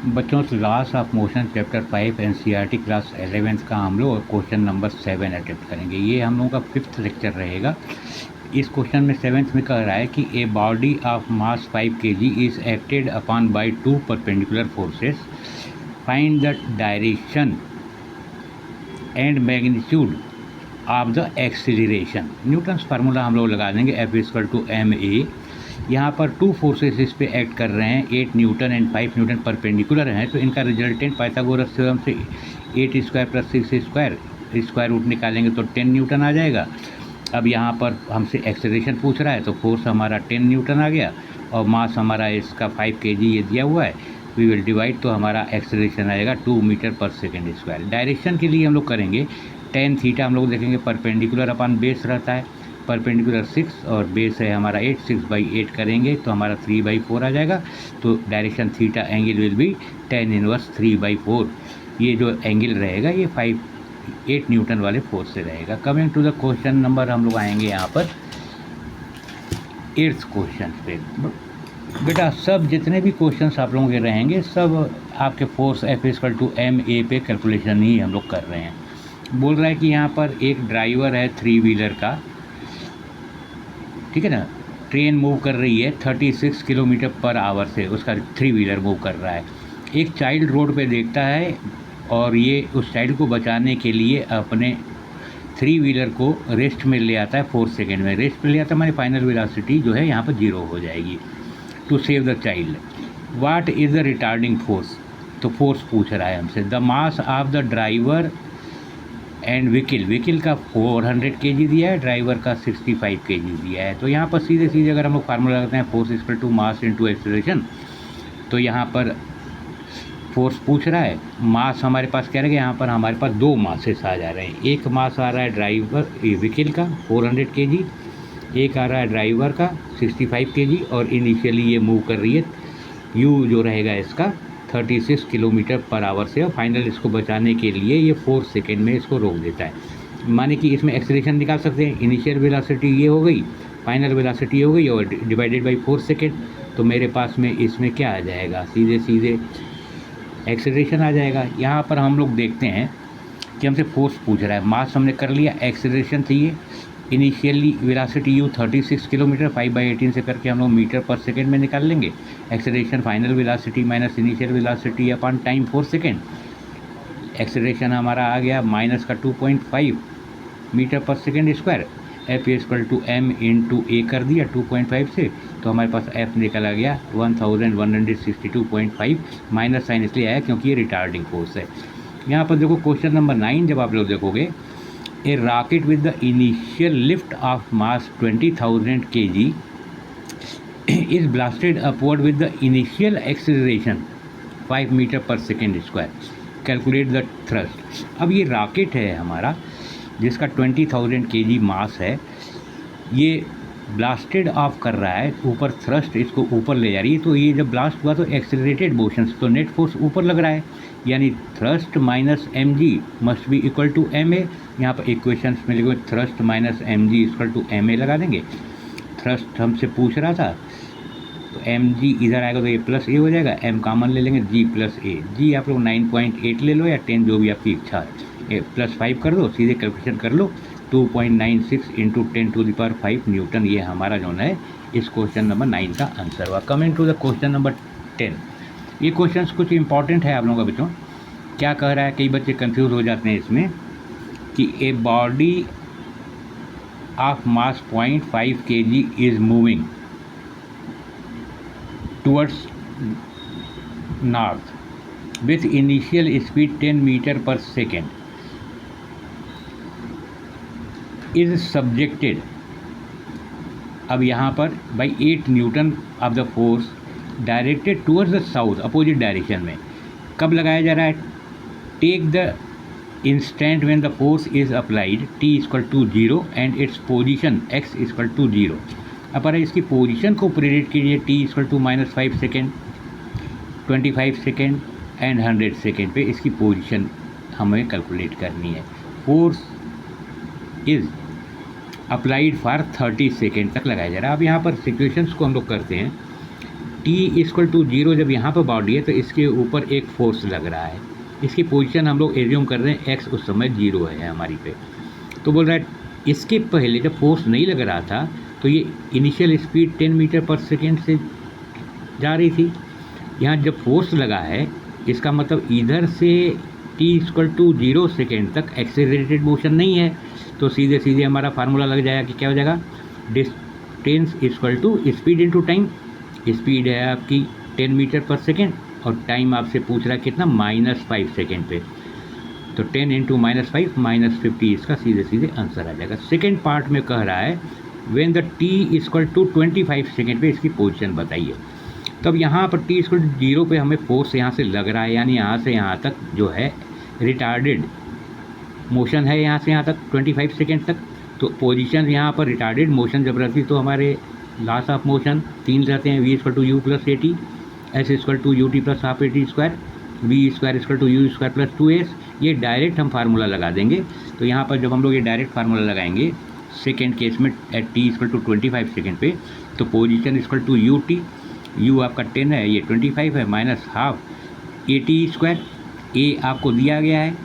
बच्चों loss of motion chapter 5 NCERT class 11th का हम लोग क्वेश्चन नंबर 7 अटेम्प्ट करेंगे। ये हम लोगों का 5th लेक्चर रहेगा। इस क्वेश्चन में 7th में कह रहा है कि a body of mass 5 kg is acted upon bye 2 perpendicular forces, find the direction and magnitude of the acceleration. Newton's formula हम लोग लगा देंगे, F=ma। यहाँ पर 2 फोर्सेस इस पे एक्ट कर रहे हैं, 8 न्यूटन एंड 5 न्यूटन परपेंडिकुलर हैं, तो इनका रिजल्टेंट पाइथागोरस थ्योरम से 8 square plus 6 square square root निकालेंगे तो 10 न्यूटन आ जाएगा। अब यहाँ पर हमसे एक्सेलरेशन पूछ रहा है, तो फोर्स हमारा 10 न्यूटन आ गया और मास हमारा इसका 5 kg ये दिया हुआ है। वी विल डिवाइड, तो हमारा एक्सेलरेशन आएगा 2 मीटर पर सेकेंड स्क्वायर। डायरेक्शन के लिए हम लोग करेंगे tan थीटा, हम लोग देखेंगे परपेंडिकुलर अपन बेस रहता है, परपेंडिकुलर 6 और बेस है हमारा 8, 6/8 करेंगे तो हमारा 3/4 आ जाएगा। तो direction theta angle will be tan inverse 3/4। ये जो एंगल रहेगा ये 8 न्यूटन वाले फोर्स से रहेगा। Coming to the question number, हम लोग आएंगे यहाँ पर 8th क्वेश्चन पे। बेटा सब जितने भी क्वेश्चंस आप लोगों के रहेंगे सब आपके फोर्स F=ma पे कैलकुलेशन ही हम लोग कर रहे हैं। बोल रहा है कि यहाँ पर एक ड्राइवर है 3 व्हीलर का, ठीक है ना, ट्रेन मूव कर रही है 36 किलोमीटर पर आवर से, उसका 3 व्हीलर मूव कर रहा है। एक चाइल्ड रोड पे देखता है और ये उस चाइल्ड को बचाने के लिए अपने 3 व्हीलर को रेस्ट में ले आता है 4 सेकेंड में। रेस्ट में ले आता है माने फाइनल वेलोसिटी जो है यहाँ पर 0 हो जाएगी। To save the child, what is the retarding force? तो फोर्स पूछ रहा है हमसे। The mass of the driver and vehicle का 400 kg दिया है, ड्राइवर का 65 kg दिया है। तो यहाँ पर सीधे सीधे अगर हम लोग फार्मूला लगाते हैं force equal to mass into acceleration, तो यहाँ पर फोर्स पूछ रहा है, मास हमारे पास क्या रहेगा, यहाँ पर हमारे पास 2 मासेस आ जा रहे हैं। एक मास आ रहा है ड्राइवर व्हीकल का 400 kg, एक आ रहा है ड्राइवर का 65 kg, और इनिशियली ये मूव कर रही है यू जो रहेगा इसका 36 किलोमीटर पर आवर से, और फाइनल इसको बचाने के लिए ये 4 सेकेंड में इसको रोक देता है। माने कि इसमें एक्सेलरेशन निकाल सकते हैं, इनिशियल वेलोसिटी ये हो गई, फाइनल वेलोसिटी हो गई और डिवाइडेड बाय 4 सेकेंड। तो मेरे पास में इसमें क्या आ जाएगा, सीधे सीधे एक्सेलरेशन आ जाएगा। यहाँ पर हम लोग देखते हैं कि हमसे फोर्स पूछ रहा है, मास हमने कर लिया, एक्सेलरेशन चाहिए। इनिशियली वेलोसिटी यू 36 किलोमीटर 5/18 से करके हम लोग मीटर पर सेकेंड में निकाल लेंगे। Acceleration final velocity minus initial velocity upon time 4 second. Acceleration हमारा आ गया माइनस का 2.5 मीटर पर सेकेंड स्क्वायर। F=m/a कर दिया 2.5 से, तो हमारे पास F निकल आ गया 1162.5। माइनस साइन इसलिए आया क्योंकि ये रिटार्डिंग फोर्स है। यहाँ पर देखो क्वेश्चन नंबर 9 जब आप लोग देखोगे, A rocket with the initial lift of mass 20,000 kg is blasted upward with the initial acceleration 5 metre पर second square. Calculate the thrust. अब ये रॉकेट है हमारा जिसका 20,000 kg मास है, ये ब्लास्टेड ऑफ कर रहा है, ऊपर थ्रस्ट इसको ऊपर ले जा रही है। तो ये जब ब्लास्ट हुआ तो एक्सेलरेटेड मोशन, तो नेट फोर्स ऊपर लग रहा है, यानी thrust minus mg must be equal to ma। यहाँ पर इक्वेशंस में लिखो thrust minus mg equal to ma लगा देंगे। थ्रस्ट हमसे पूछ रहा था तो mg इधर आएगा तो ये प्लस a हो जाएगा, m कॉमन ले लेंगे, g प्लस a। g आप लोग 9.8 ले लो या 10 जो भी आपकी इच्छा है, +5 कर दो, सीधे कैलकुलेशन कर लो। 2.96 इंटू 10⁵ न्यूटन, ये हमारा जो है इस क्वेश्चन नंबर 9 का आंसर हुआ। Coming to the question number 10। ये क्वेश्चंस कुछ इंपॉर्टेंट है आप लोगों का बच्चों। क्या कह रहा है, कई बच्चे कंफ्यूज हो जाते हैं इसमें कि a body of mass 0.5 kg is moving towards north with initial speed 10 metre पर सेकेंड इज सब्जेक्टेड। अब यहाँ पर बाई 8 newton of the force directed towards the south opposite direction में। कब लगाया जा रहा है? Take the instant when the force is applied t=0 and its position x=0। अब इसकी पोजीशन को प्रेडिक्ट कीजिए t=-5 second, 25 second and 100 second पे इसकी पोजीशन हमें कैलकुलेट करनी है। Force is applied for 30 second तक लगाया जा रहा है। अब यहाँ पर सिचुएशंस को हम लोग करते हैं। टी इक्वल टू 0 जब यहाँ पर बॉडी है तो इसके ऊपर एक फोर्स लग रहा है। इसकी पोजीशन हम लोग एज्यूम कर रहे हैं एक्स उस समय 0 है हमारी पे। तो बोल रहा है इसके पहले जब फोर्स नहीं लग रहा था तो ये इनिशियल स्पीड 10 मीटर पर सेकेंड से जा रही थी। यहाँ जब फोर्स लगा है इसका मतलब इधर से t इक्वल टू 0 सेकेंड तक एक्सेलरेटेड मोशन नहीं है। तो सीधे सीधे हमारा फार्मूला लग जाएगा कि क्या हो जाएगा, distance equal to speed into time. Speed है आपकी 10 मीटर पर सेकेंड और टाइम आपसे पूछ रहा है कितना, -5 सेकेंड पे। तो 10 इंटू -5 -50 इसका सीधे सीधे आंसर आ जाएगा। सेकेंड पार्ट में कह रहा है when the t equal to 25 second पे इसकी पोजीशन बताइए। तब यहाँ पर t इक्वल टू 0 पे हमें फोर्स यहाँ से लग रहा है, यानी यहाँ से यहाँ तक जो है रिटार्डेड मोशन है, यहाँ से यहाँ तक 25 सेकेंड तक। तो पोजीशन यहाँ पर रिटार्डेड मोशन जब रहती तो हमारे लॉस ऑफ मोशन 3 रहते हैं, v equal to u plus a t, s equal to u t plus half a t square, v square equal to u square plus 2s। ये direct हम formula लगा देंगे। तो यहाँ पर जब हम लोग ये डायरेक्ट फार्मूला लगाएंगे सेकेंड केस में at t equal to 25 second पे, तो position equal to u t, u आपका 10 है, ये 25 है, minus half a t square. A आपको दिया गया है,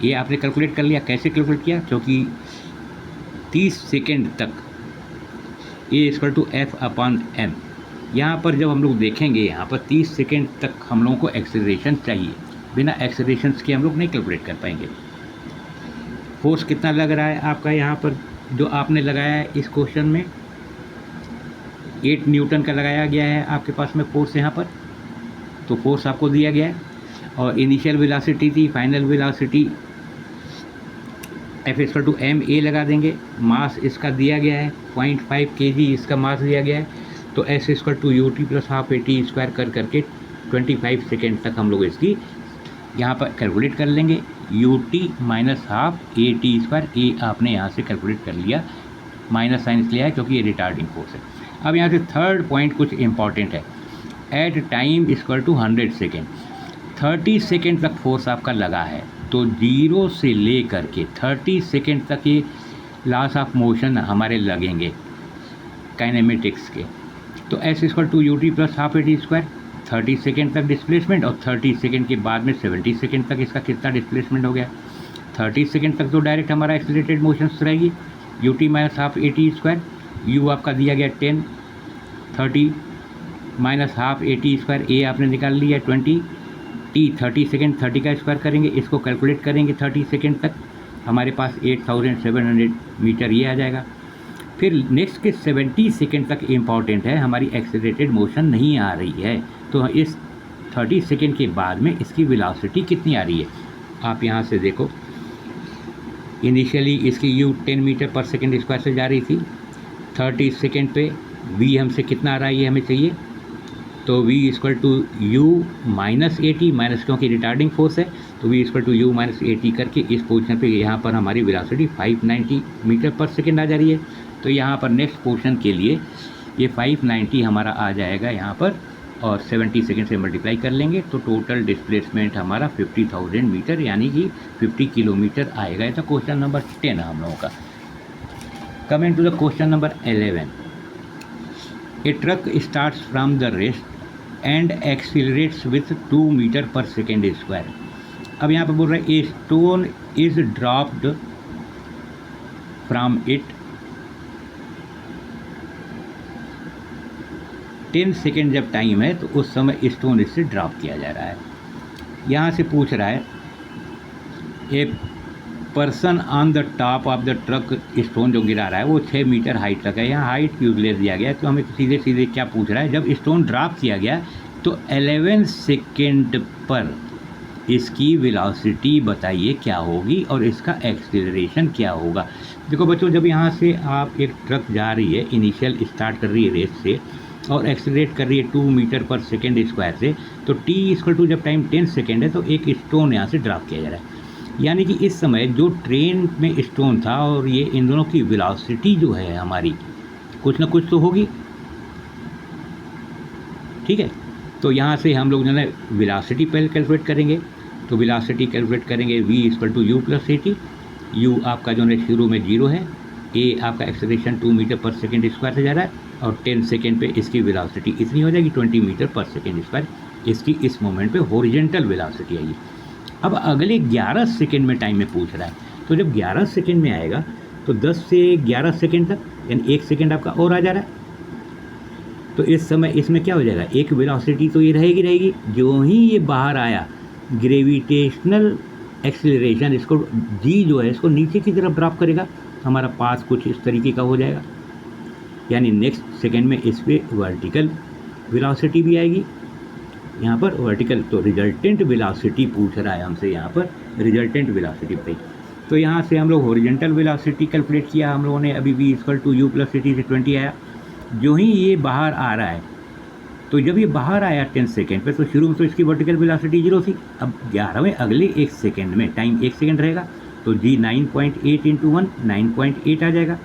ये आपने कैलकुलेट कर लिया। कैसे कैलकुलेट किया, क्योंकि 30 सेकेंड तक a equal to f upon m. यहाँ पर जब हम लोग देखेंगे यहाँ पर 30 सेकेंड तक हम लोगों को एक्सेलरेशन चाहिए, बिना एक्सेलरेशन के हम लोग नहीं कैलकुलेट कर पाएंगे। फोर्स कितना लग रहा है आपका यहाँ पर जो आपने लगाया है इस क्वेश्चन में, 8 न्यूटन का लगाया गया है आपके पास में फोर्स यहाँ पर। तो फोर्स आपको दिया गया है और इनिशियल वेलोसिटी थी, final velocity f equal to m a लगा देंगे। मास इसका दिया गया है 0.5 kg इसका मास दिया गया है। तो s equal to u t plus half a t square कर करके 25 सेकेंड तक हम लोग इसकी यहाँ पर कैलकुलेट कर लेंगे। U t minus half a t square, a आपने यहाँ से कैलकुलेट कर लिया, माइनस साइन इसलिए है क्योंकि ये रिटार्डिंग फोर्स है। अब यहाँ से थर्ड पॉइंट कुछ इंपॉर्टेंट है, at time equal to 100 second. 30 second तक फोर्स आपका लगा है, तो 0 से ले करके 30 सेकेंड तक ये लॉस ऑफ मोशन हमारे लगेंगे काइनेमेटिक्स के। तो s equal to u t plus half a t square, 30 second तक डिस्प्लेसमेंट और 30 सेकेंड के बाद में 70 सेकेंड तक इसका कितना डिस्प्लेसमेंट हो गया। 30 सेकेंड तक तो डायरेक्ट हमारा एक्सीलरेटेड मोशंस रहेगी, u t minus half a t square, u आपका दिया गया 10, 30 minus half a t square, a आपने निकाल लिया 20, टी 30 सेकेंड 30 का स्क्वायर करेंगे, इसको कैलकुलेट करेंगे 30 सेकेंड तक, हमारे पास 8700 मीटर ये आ जाएगा। फिर नेक्स्ट के 70 सेकेंड तक इम्पॉर्टेंट है, हमारी एक्सेलरेटेड मोशन नहीं आ रही है। तो इस 30 सेकेंड के बाद में इसकी वेलोसिटी कितनी आ रही है, आप यहाँ से देखो। इनिशियली इसकी यू 10 मीटर पर सेकेंड स्क्वायर से जा रही थी, 30 सेकेंड पे वी हमसे कितना आ रहा है ये हमें चाहिए। तो v equal to u minus a t, minus क्योंकि रिटार्डिंग फोर्स है, तो v equal to u minus a t करके इस पोजीशन पे यहाँ पर हमारी वेलोसिटी 590 मीटर पर सेकेंड आ जा रही है। तो यहाँ पर नेक्स्ट पोर्शन के लिए ये 590 हमारा आ जाएगा यहाँ पर, और 70 सेकेंड से मल्टीप्लाई कर लेंगे तो टोटल डिस्प्लेसमेंट हमारा 50,000 मीटर यानी कि 50 किलोमीटर आएगा। तो क्वेश्चन नंबर 10 है हम लोगों का। Coming to the question number 11, a truck starts from the rest and accelerates with 2 metre पर सेकेंड स्क्वायर। अब यहाँ पर बोल रहा है a stone is dropped from it, 10 second जब टाइम है तो उस समय स्टोन इससे ड्रॉप किया जा रहा है। यहाँ से पूछ रहा है a person on the top of the truck, stone जो गिरा रहा है वो 6 मीटर हाइट तक है। यहाँ हाइट यूजलेस दिया गया है, तो हमें सीधे सीधे क्या पूछ रहा है, जब स्टोन ड्रॉप किया गया तो 11 सेकेंड पर इसकी वेलोसिटी बताइए क्या होगी और इसका एक्सीलरेशन क्या होगा। देखो बच्चों, जब यहाँ से आप एक ट्रक जा रही है, इनिशियल स्टार्ट कर रही है रेस से और एक्सीलरेट कर रही है 2 मीटर पर सेकेंड स्क्वायर से, तो टी इक्वल टू जब टाइम 10 सेकेंड है तो एक स्टोन यहाँ से ड्रॉप किया जा रहा है। यानी कि इस समय जो ट्रेन में स्टोन था और ये इन दोनों की वेलोसिटी जो है हमारी कुछ ना कुछ तो होगी, ठीक है। तो यहाँ से हम लोग जो है वेलोसिटी पहले कैलकुलेट करेंगे, तो वेलोसिटी कैलकुलेट करेंगे v equal to u plus a t. U आपका जो है शुरू में 0 है, ए आपका एक्सेलरेशन 2 मीटर पर सेकेंड स्क्वायर से जा रहा है और 10 सेकेंड पे इसकी वेलोसिटी इतनी हो जाएगी 20 मीटर पर सेकेंड स्क्वायर, इसकी इस मोमेंट पे हॉरिजॉन्टल वेलोसिटी आएगी। अब अगले 11 सेकेंड में टाइम में पूछ रहा है, तो जब 11 सेकेंड में आएगा तो 10 से 11 सेकेंड तक यानी 1 सेकेंड आपका और आ जा रहा है। तो इस समय इसमें क्या हो जाएगा, एक वेलोसिटी तो ये रहेगी, जो ही ये बाहर आया ग्रेविटेशनल एक्सीलरेशन इसको जी जो है इसको नीचे की तरफ ड्रॉप करेगा, हमारा पाथ कुछ इस तरीके का हो जाएगा। यानी नेक्स्ट सेकेंड में इस पर वर्टिकल वेलोसिटी भी आएगी, यहाँ पर वर्टिकल। तो रिजल्टेंट वेलोसिटी पूछ रहा है हमसे, यहाँ पर रिजल्टेंट वेलोसिटी बताइए। तो यहाँ से हम लोग हॉरिजॉन्टल वेलोसिटी कैलकुलेट किया हम लोगों ने, अभी v = u + ct से 20 आया। जो ही ये बाहर आ रहा है, तो जब ये बाहर आया 10 सेकेंड पे, तो शुरू में तो इसकी वर्टिकल वेलोसिटी 0 थी। अब 11वें अगले 1 सेकेंड में टाइम 1 सेकेंड रहेगा, तो g 9.8 × 1 9.8 आ जाएगा,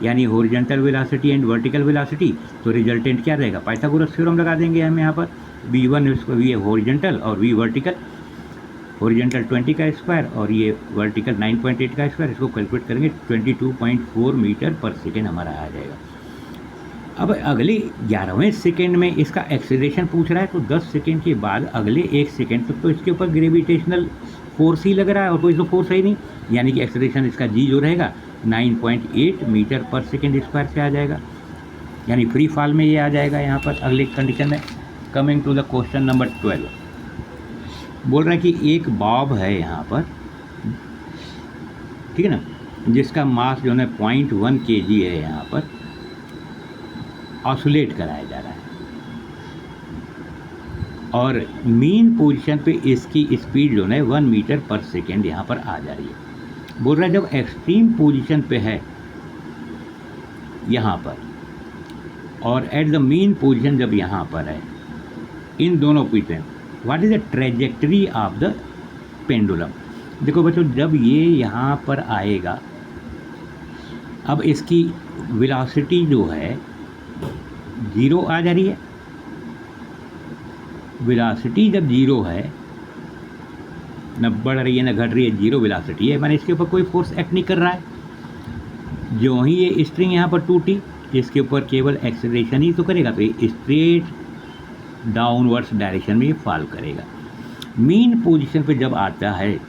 यानी horizontal velocity and vertical velocity. तो रिजल्टेंट क्या रहेगा, पाइथागोरस थ्योरम लगा देंगे हम यहाँ पर, v1 इसको v हॉरिजॉन्टल और v वर्टिकल, हॉरिजॉन्टल 20 का स्क्वायर और ये वर्टिकल 9.8 का स्क्वायर, इसको कैलकुलेट करेंगे 22.4 मीटर पर सेकेंड हमारा आ जाएगा। अब अगले 11वें सेकेंड में इसका एक्सेलरेशन पूछ रहा है, तो 10 सेकेंड के बाद अगले 1 सेकेंड तक तो इसके ऊपर ग्रेविटेशनल फोर्स ही लग रहा है और कोई तो फोर्स है ही नहीं, यानी कि एक्सेलरेशन इसका जी जो रहेगा 9.8 मीटर पर सेकेंड स्क्वायर से आ जाएगा, यानी फ्री फॉल में ये आ जाएगा यहाँ पर अगले कंडीशन में। Coming to the question number 12, बोल रहा है कि एक बॉब है यहाँ पर, ठीक है ना, जिसका मास जो है 0.1 kg है, यहाँ पर ऑसिलेट कराया जा रहा है और मीन पोजीशन पे इसकी स्पीड जो है 1 मीटर पर सेकेंड यहाँ पर आ जा रही है। बोल रहा है जब एक्सट्रीम पोजीशन पे है यहाँ पर और एट द मीन पोजीशन जब यहाँ पर है, इन दोनों position what is the trajectory of the pendulum. देखो बच्चों, जब ये यहाँ पर आएगा, अब इसकी वेलोसिटी जो है 0 आ जा रही है। वेलोसिटी जब 0 है, न बढ़ रही है न घट रही है, 0 वेलोसिटी है, माने इसके ऊपर कोई फोर्स एक्ट नहीं कर रहा है। जो ही ये स्ट्रिंग यहाँ पर टूटी, इसके ऊपर केवल एक्सेलरेशन ही तो करेगा, तो ये स्ट्रेट डाउनवर्ड्स डायरेक्शन में फॉल करेगा। मीन पोजीशन पे जब आता है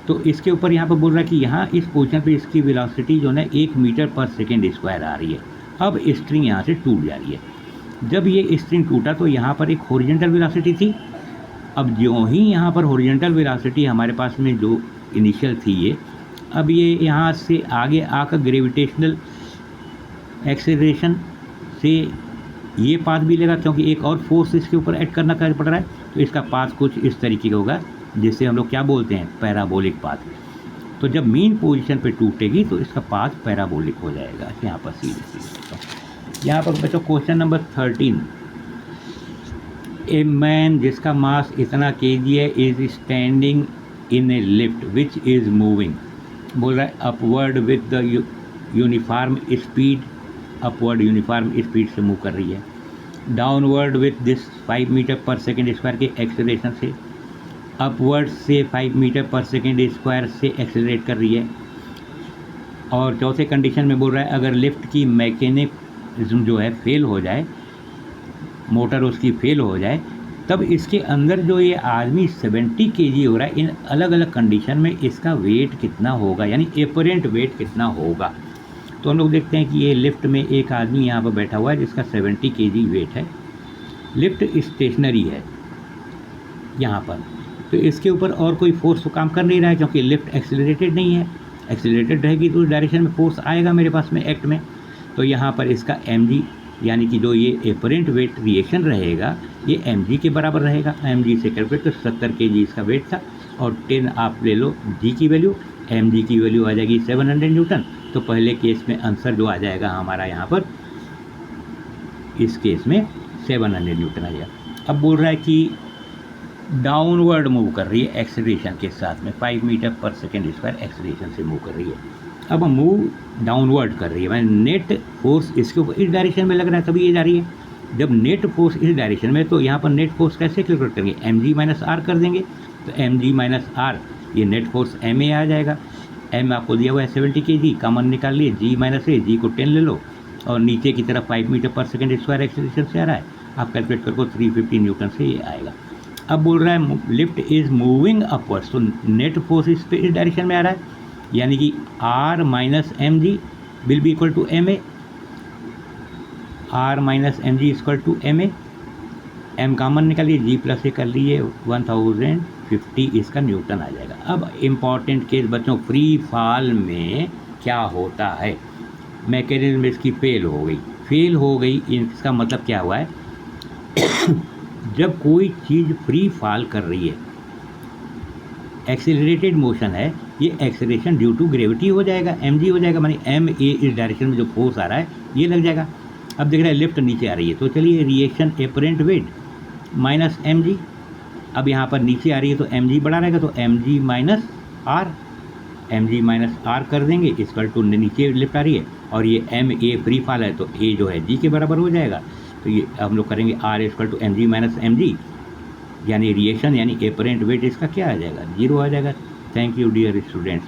तो इसके ऊपर यहाँ पर बोल रहा है कि यहाँ इस पोजीशन पे इसकी वेलोसिटी जो है 1 मीटर पर सेकेंड स्क्वायर आ रही है। अब स्ट्रिंग यहाँ से टूट जा रही है। जब ये स्ट्रिंग टूटा तो यहाँ पर एक हॉरिजॉन्टल वेलोसिटी थी। अब जो ही यहाँ पर हॉरिजॉन्टल वेलोसिटी हमारे पास में जो इनिशियल थी ये, अब ये यहाँ से आगे आकर ग्रेविटेशनल एक्सेलरेशन से ये पाथ भी लेगा, क्योंकि एक और फोर्स इसके ऊपर ऐड करना पड़ रहा है, तो इसका पाथ कुछ इस तरीके का होगा, जिसे हम लोग क्या बोलते हैं, पैराबोलिक पाथ। तो जब मीन पोजीशन पे टूटेगी तो इसका पाथ पैराबोलिक हो जाएगा यहाँ पर सीधे। यहाँ पर बच्चों क्वेश्चन नंबर 13, ए मैन जिसका मास इतना kg है is standing in A lift which is moving. बोल रहा है upward with the uniform speed, upward uniform speed से मूव कर रही है, डाउनवर्ड विथ दिस 5 मीटर पर सेकेंड स्क्वायर के एक्सेलरेशन से, अपवर्ड से 5 मीटर पर सेकेंड स्क्वायर से एक्सेलरेट कर रही है। और चौथे कंडीशन में बोल रहा है अगर लिफ्ट की मैकेनिज्म जो है फेल हो जाए, मोटर उसकी फेल हो जाए, तब इसके अंदर जो ये आदमी 70 kg हो रहा है, इन अलग अलग कंडीशन में इसका वेट कितना होगा, यानी एपरेंट वेट कितना होगा। तो हम लोग देखते हैं कि ये लिफ्ट में एक आदमी यहाँ पर बैठा हुआ है जिसका 70 kg वेट है। लिफ्ट स्टेशनरी है यहाँ पर, तो इसके ऊपर और कोई फोर्स तो काम कर नहीं रहा है, क्योंकि लिफ्ट एक्सेलरेटेड नहीं है। एक्सेलरेटेड रहेगी तो उस डायरेक्शन में फोर्स आएगा मेरे पास में एक्ट में। तो यहाँ पर इसका mg यानी कि जो ये एपरेंट वेट रिएक्शन रहेगा ये mg के बराबर रहेगा। mg से कैलकुलेट तो 70 kg इसका वेट था और 10 आप ले लो g की वैल्यू, mg की वैल्यू आ जाएगी 700 न्यूटन। तो पहले केस में आंसर जो आ जाएगा हमारा यहाँ पर, इस केस में 700 न्यूटन आ जाएगा। अब बोल रहा है कि डाउनवर्ड मूव कर रही है एक्सेलरेशन के साथ में, 5 मीटर पर सेकेंड स्क्वायर एक्सेलरेशन से मूव कर रही है। अब मूव डाउनवर्ड कर रही है, मैंने नेट फोर्स इसके ऊपर इस डायरेक्शन में लग रहा है तभी ये जा रही है। जब नेट फोर्स इस डायरेक्शन में, तो यहाँ पर नेट फोर्स कैसे कैलकुलेट करेंगे, mg - r कर देंगे। तो mg - r ये नेट फोर्स ma आ जाएगा। m आपको दिया हुआ है 70 kg, कॉमन निकाल लिए, g - a, g को 10 ले लो, और नीचे की तरफ 5 मीटर पर सेकेंड स्क्वायर एक्सेलरेशन से आ रहा है, आप कैलकुलेट करो 350 न्यूटन से ये आएगा। अब बोल रहा है लिफ्ट इज मूविंग अपवर्ड्स, तो नेट फोर्स इस पे इस डायरेक्शन में आ रहा है, यानी कि R minus m g will be equal to m a, R minus m g equal to m a, m common निकालिए, जी प्लस ए कर लिए 1050 इसका न्यूटन आ जाएगा। अब इम्पॉर्टेंट केस बच्चों, फ्री फॉल में क्या होता है, मैकेनिज्म इसकी फेल हो गई, इसका मतलब क्या हुआ है जब कोई चीज़ फ्री फॉल कर रही है, एक्सेलरेटेड मोशन है, ये एक्सेलरेशन ड्यू टू ग्रेविटी हो जाएगा, एम जी हो जाएगा, मानी एम ए इस डायरेक्शन में जो फोर्स आ रहा है ये लग जाएगा। अब देख रहे हैं लिफ्ट नीचे आ रही है, तो चलिए reaction apparent weight minus m g, अब यहाँ पर नीचे आ रही है तो एम जी बढ़ा रहेगा, तो एम जी माइनस आर कर देंगे, इक्वल टू नीचे लिफ्ट आ रही है और ये एम ए फ्री फॉल है, तो ए जो है जी के बराबर हो जाएगा, तो ये हम लोग करेंगे R equal to m g minus m g, यानी रिएक्शन यानी एपरेंट वेट इसका क्या आ जाएगा, 0 आ जाएगा। Thank you dear students.